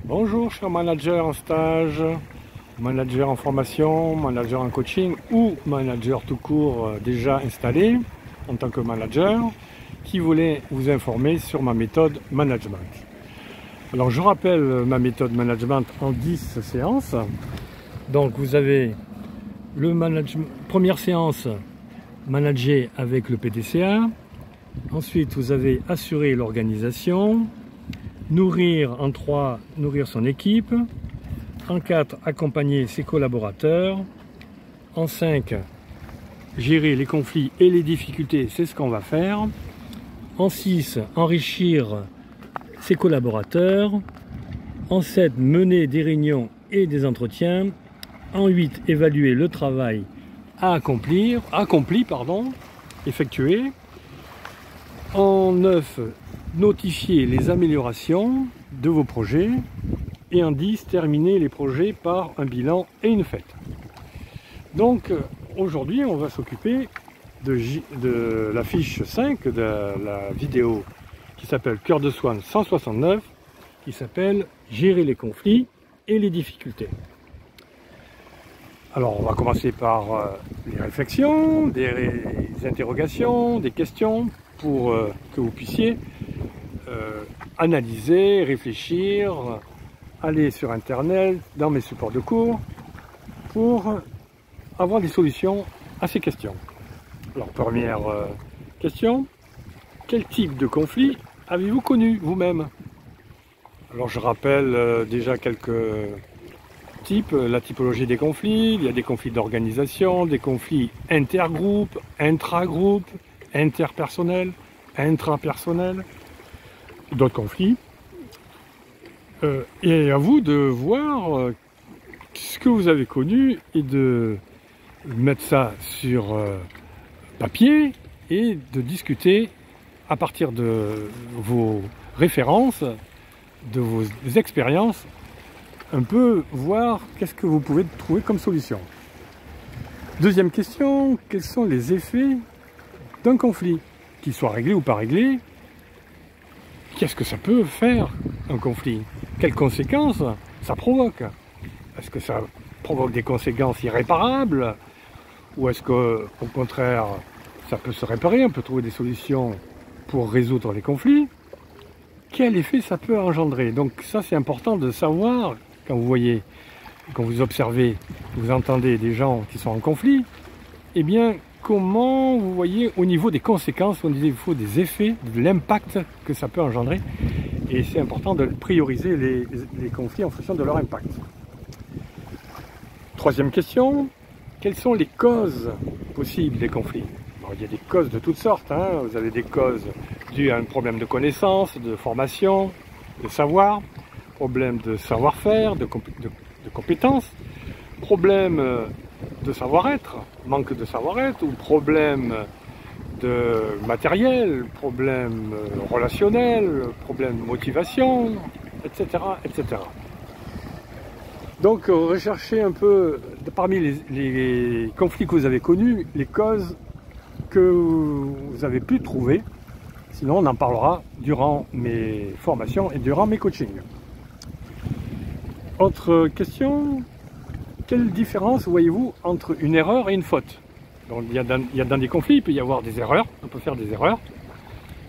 Bonjour, cher manager en stage, manager en formation, manager en coaching ou manager tout court déjà installé en tant que manager qui voulait vous informer sur ma méthode management. Alors je rappelle ma méthode management en 10 séances. Donc vous avez le management, première séance, manager avec le PDCA. Ensuite vous avez assurer l'organisation. Nourrir en 3, nourrir son équipe. En 4, accompagner ses collaborateurs. En 5, gérer les conflits et les difficultés, c'est ce qu'on va faire. En 6, enrichir ses collaborateurs. En 7, mener des réunions et des entretiens. En 8, évaluer le travail à effectuer. En 9, notifier les améliorations de vos projets. Et en 10, terminer les projets par un bilan et une fête. Donc aujourd'hui, on va s'occuper de la fiche 5 de la vidéo qui s'appelle Cœur de Swan 169, qui s'appelle Gérer les conflits et les difficultés. Alors on va commencer par les réflexions, des interrogations, des questions pour que vous puissiez analyser, réfléchir, aller sur internet, dans mes supports de cours pour avoir des solutions à ces questions. Alors première question, quel type de conflit avez-vous connu vous-même? Alors je rappelle déjà quelques types, la typologie des conflits. Il y a des conflits d'organisation, des conflits intergroupes, intragroupes, interpersonnels, intrapersonnels, d'autres conflits. Et à vous de voir ce que vous avez connu et de mettre ça sur papier et de discuter à partir de vos références, de vos expériences, un peu voir qu'est-ce que vous pouvez trouver comme solution. Deuxième question, quels sont les effets d'un conflit, qu'il soit réglé ou pas réglé? Qu'est-ce que ça peut faire, un conflit? Quelles conséquences ça provoque? Est-ce que ça provoque des conséquences irréparables? Ou est-ce qu'au contraire, ça peut se réparer? On peut trouver des solutions pour résoudre les conflits? Quel effet ça peut engendrer? Donc ça, c'est important de savoir, quand vous voyez, quand vous observez, vous entendez des gens qui sont en conflit, eh bien, comment vous voyez au niveau des conséquences, au niveau des effets, de l'impact que ça peut engendrer. Et c'est important de prioriser les conflits en fonction de leur impact. Troisième question, quelles sont les causes possibles des conflits? Alors, il y a des causes de toutes sortes. Vous avez des causes dues à un problème de connaissance, de formation, de savoir, problème de savoir-faire, de compétences, problème de savoir-être, manque de savoir-être, ou problème de matériel, problème relationnel, problème de motivation, etc., etc. Donc recherchez un peu, parmi les conflits que vous avez connus, les causes que vous avez pu trouver. Sinon on en parlera durant mes formations et durant mes coachings. Autre question, quelle différence voyez-vous entre une erreur et une faute? Donc, il y a dans des conflits, il peut y avoir des erreurs, on peut faire des erreurs,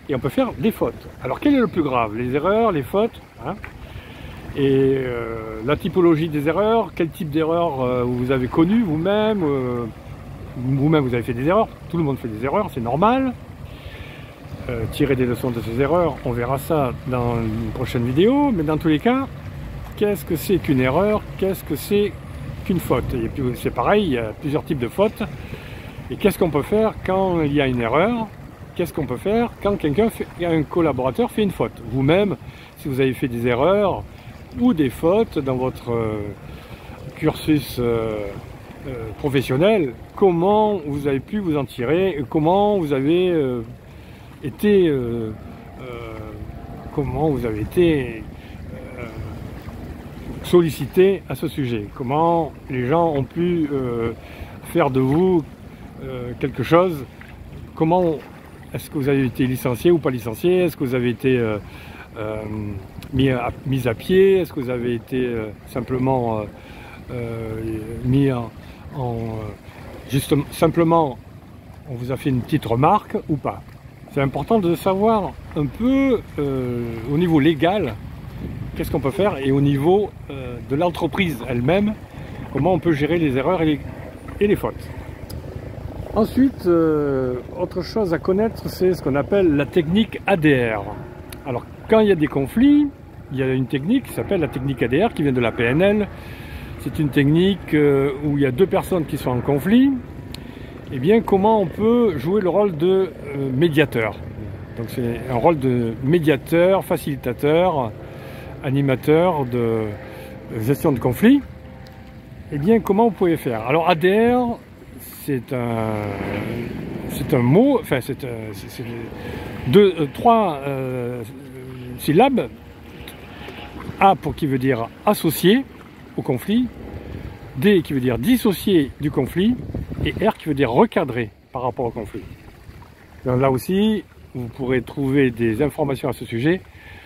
et on peut faire des fautes. Alors quel est le plus grave? Les erreurs, les fautes, et la typologie des erreurs, quel type d'erreur vous avez connu vous-même? Vous-même vous avez fait des erreurs, tout le monde fait des erreurs, c'est normal. Tirer des leçons de ces erreurs, on verra ça dans une prochaine vidéo, mais dans tous les cas, qu'est-ce que c'est qu'une erreur? Qu'est-ce que c'est qu'une faute? Et puis c'est pareil, il y a plusieurs types de fautes. Et qu'est-ce qu'on peut faire quand il y a une erreur? Qu'est-ce qu'on peut faire quand un collaborateur fait une faute? Vous-même, si vous avez fait des erreurs ou des fautes dans votre cursus professionnel, comment vous avez pu vous en tirer? Comment vous avez été sollicité à ce sujet? Comment les gens ont pu faire de vous quelque chose? Comment est-ce que vous avez été licencié ou pas licencié? Est-ce que vous avez été mis à pied? Est-ce que vous avez été simplement mis juste simplement on vous a fait une petite remarque ou pas? C'est important de savoir un peu au niveau légal qu'est-ce qu'on peut faire, et au niveau de l'entreprise elle-même, comment on peut gérer les erreurs et les fautes. Ensuite, autre chose à connaître, c'est ce qu'on appelle la technique ADR. Alors, quand il y a des conflits, il y a une technique qui s'appelle la technique ADR, qui vient de la PNL. C'est une technique où il y a deux personnes qui sont en conflit. Et bien, comment on peut jouer le rôle de médiateur? Donc, c'est un rôle de médiateur, facilitateur, animateur de gestion de conflit. Eh bien, comment vous pouvez faire? Alors, ADR, c'est un mot, enfin, c'est trois syllabes. A qui veut dire associé au conflit, D qui veut dire dissocié du conflit, et R qui veut dire recadrer par rapport au conflit. Donc là aussi, vous pourrez trouver des informations à ce sujet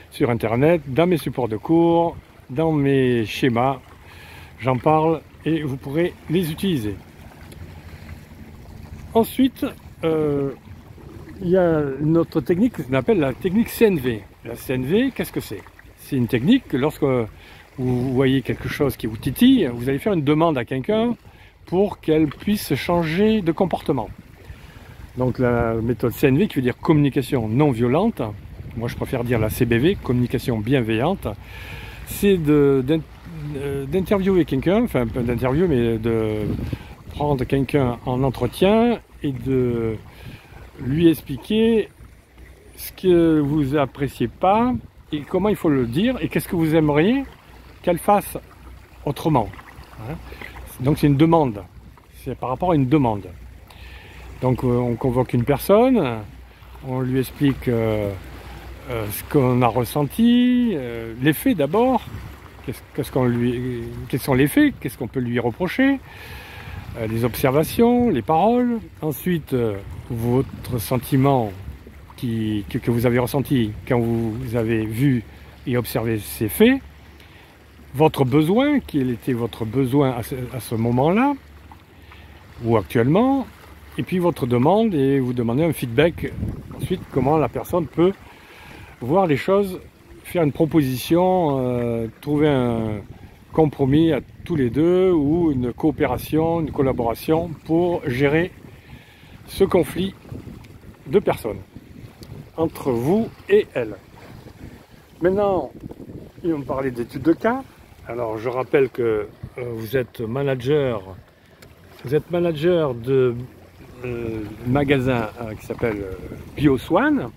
sur Internet, dans mes supports de cours, dans mes schémas. J'en parle et vous pourrez les utiliser. Ensuite, il y a une autre technique qu'on appelle la technique CNV. La CNV, qu'est-ce que c'est? C'est une technique que lorsque vous voyez quelque chose qui vous titille, vous allez faire une demande à quelqu'un pour qu'elle puisse changer de comportement. Donc la méthode CNV, qui veut dire communication non violente, moi je préfère dire la CBV, communication bienveillante, c'est d'interviewer quelqu'un, enfin pas d'interview, mais de prendre quelqu'un en entretien et de lui expliquer ce que vous appréciez pas et comment il faut le dire et qu'est-ce que vous aimeriez qu'elle fasse autrement. Donc c'est une demande, c'est par rapport à une demande. Donc on convoque une personne, on lui explique ce qu'on a ressenti, les faits d'abord, quels sont les faits, qu'est-ce qu'on peut lui reprocher, les observations, les paroles, ensuite votre sentiment que vous avez ressenti quand vous avez vu et observé ces faits, votre besoin, quel était votre besoin à ce moment-là, ou actuellement, et puis votre demande, et vous demandez un feedback, ensuite comment la personne peut voir les choses, faire une proposition, trouver un compromis à tous les deux, ou une coopération, une collaboration pour gérer ce conflit de personnes entre vous et elle. Maintenant, ils vont parler d'études de cas. Alors je rappelle que vous êtes manager de magasin qui s'appelle BioSwan,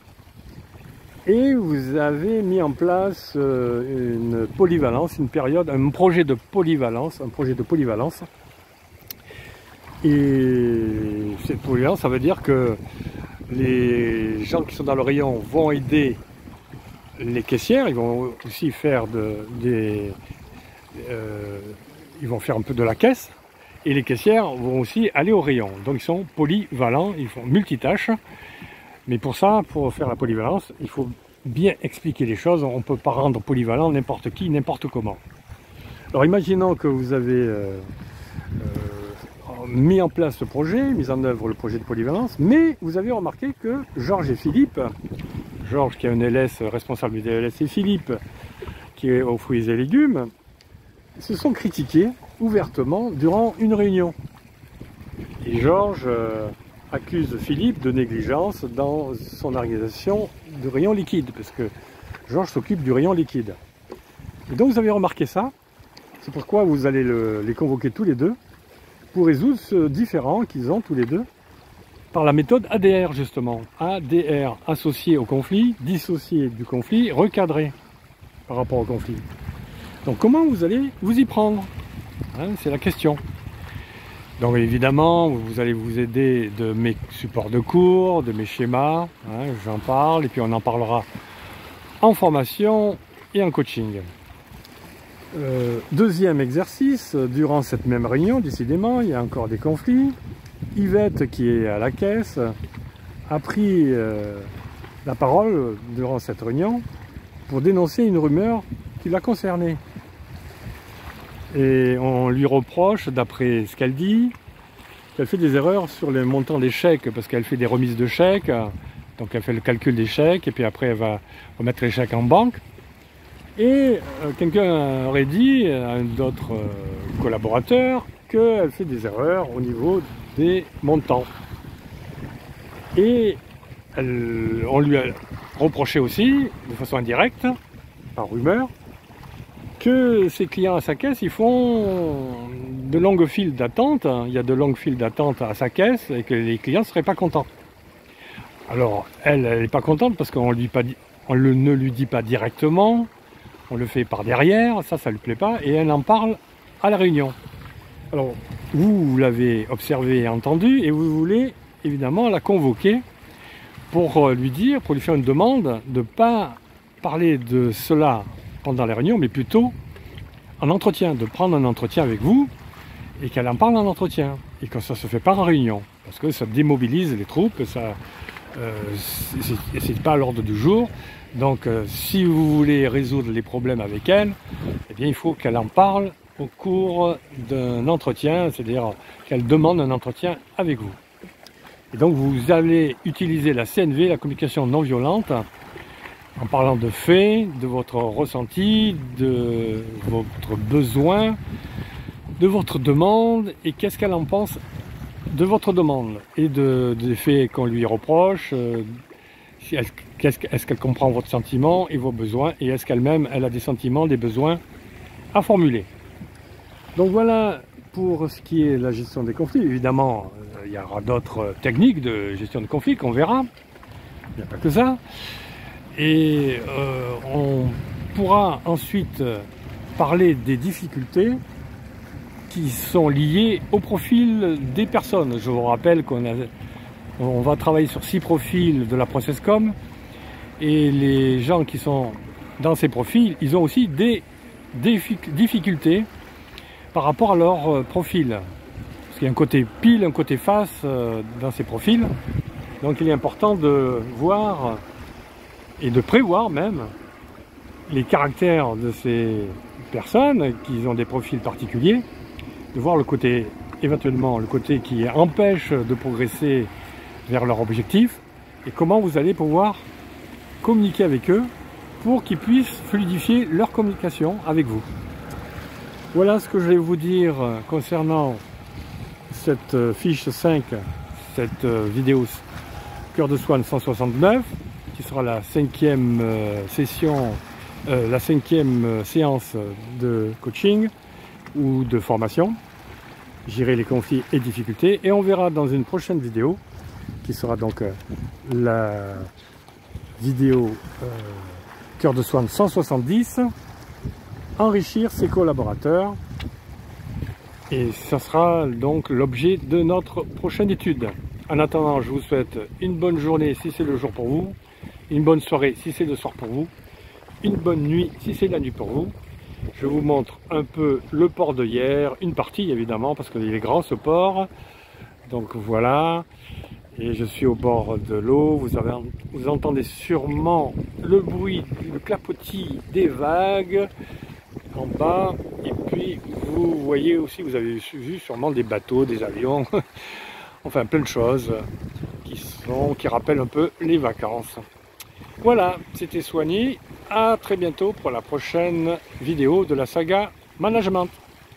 et vous avez mis en place une polyvalence, un projet de polyvalence. Et cette polyvalence, ça veut dire que les gens qui sont dans le rayon vont aider les caissières, ils vont aussi faire ils vont faire un peu de la caisse, et les caissières vont aussi aller au rayon. Donc ils sont polyvalents, ils font multitâches. Mais pour ça, pour faire la polyvalence, il faut bien expliquer les choses. On ne peut pas rendre polyvalent n'importe qui, n'importe comment. Alors imaginons que vous avez mis en place ce projet, mis en œuvre le projet de polyvalence, mais vous avez remarqué que Georges et Philippe, Georges qui est un LS, responsable du LS, et Philippe qui est aux fruits et légumes, se sont critiqués ouvertement durant une réunion. Et Georges accuse Philippe de négligence dans son organisation de rayon liquide, parce que Georges s'occupe du rayon liquide. Et donc vous avez remarqué ça, c'est pourquoi vous allez les convoquer tous les deux pour résoudre ce différend qu'ils ont tous les deux par la méthode ADR justement. ADR, associé au conflit, dissocié du conflit, recadré par rapport au conflit. Donc comment vous allez vous y prendre, c'est la question. Donc évidemment, vous allez vous aider de mes supports de cours, de mes schémas, j'en parle, et puis on en parlera en formation et en coaching. Deuxième exercice, durant cette même réunion, décidément, il y a encore des conflits. Yvette, qui est à la caisse, a pris la parole durant cette réunion pour dénoncer une rumeur qui l'a concernée. Et on lui reproche, d'après ce qu'elle dit, qu'elle fait des erreurs sur le montant des chèques, parce qu'elle fait des remises de chèques, donc elle fait le calcul des chèques, et puis après elle va remettre les chèques en banque. Et quelqu'un aurait dit à un d'autres collaborateurs qu'elle fait des erreurs au niveau des montants. Et on lui a reproché aussi, de façon indirecte, par rumeur, que ses clients à sa caisse, ils font de longues files d'attente, il y a de longues files d'attente à sa caisse, et que les clients ne seraient pas contents. Alors, elle n'est pas contente parce qu'on ne lui dit pas directement, on le fait par derrière, ça ne lui plaît pas, et elle en parle à la réunion. Alors, vous l'avez observé et entendu, et vous voulez évidemment la convoquer pour lui dire, pour lui faire une demande de ne pas parler de cela pendant les réunions, mais plutôt en entretien, de prendre un entretien avec vous, et qu'elle en parle en entretien, et que ça ne se fait pas en réunion, parce que ça démobilise les troupes, ça c'est pas à l'ordre du jour. Donc si vous voulez résoudre les problèmes avec elle, eh bien il faut qu'elle en parle au cours d'un entretien, c'est-à-dire qu'elle demande un entretien avec vous. Et donc vous allez utiliser la CNV, la communication non violente, en parlant de faits, de votre ressenti, de votre besoin, de votre demande, et qu'est-ce qu'elle en pense de votre demande, et des faits qu'on lui reproche, est-ce qu'elle comprend votre sentiment et vos besoins, et est-ce qu'elle-même elle a des sentiments, des besoins à formuler. Donc voilà pour ce qui est de la gestion des conflits. Évidemment, il y aura d'autres techniques de gestion de conflits qu'on verra, il n'y a pas que ça. Et on pourra ensuite parler des difficultés qui sont liées au profil des personnes. Je vous rappelle qu'on va travailler sur 6 profils de la ProcessCom, et les gens qui sont dans ces profils, ils ont aussi des difficultés par rapport à leur profil. Parce qu'il y a un côté pile, un côté face dans ces profils. Donc il est important de voir et de prévoir même les caractères de ces personnes qui ont des profils particuliers, de voir le côté, éventuellement le côté qui empêche de progresser vers leur objectif, et comment vous allez pouvoir communiquer avec eux pour qu'ils puissent fluidifier leur communication avec vous. Voilà ce que je vais vous dire concernant cette fiche 5, cette vidéo Cœur de Swan 169, qui sera la 5e session, la 5e séance de coaching ou de formation, gérer les conflits et difficultés, et on verra dans une prochaine vidéo, qui sera donc la vidéo Cœur de Swan 170, enrichir ses collaborateurs, et ça sera donc l'objet de notre prochaine étude. En attendant, je vous souhaite une bonne journée si c'est le jour pour vous, une bonne soirée si c'est le soir pour vous, une bonne nuit si c'est la nuit pour vous. Je vous montre un peu le port de hier, une partie évidemment, parce qu'il est grand ce port. Donc voilà, et je suis au bord de l'eau. Vous entendez sûrement le bruit, le clapotis des vagues en bas. Et puis vous voyez aussi, vous avez vu sûrement des bateaux, des avions, enfin plein de choses qui rappellent un peu les vacances. Voilà, c'était Soigny. À très bientôt pour la prochaine vidéo de la saga Management.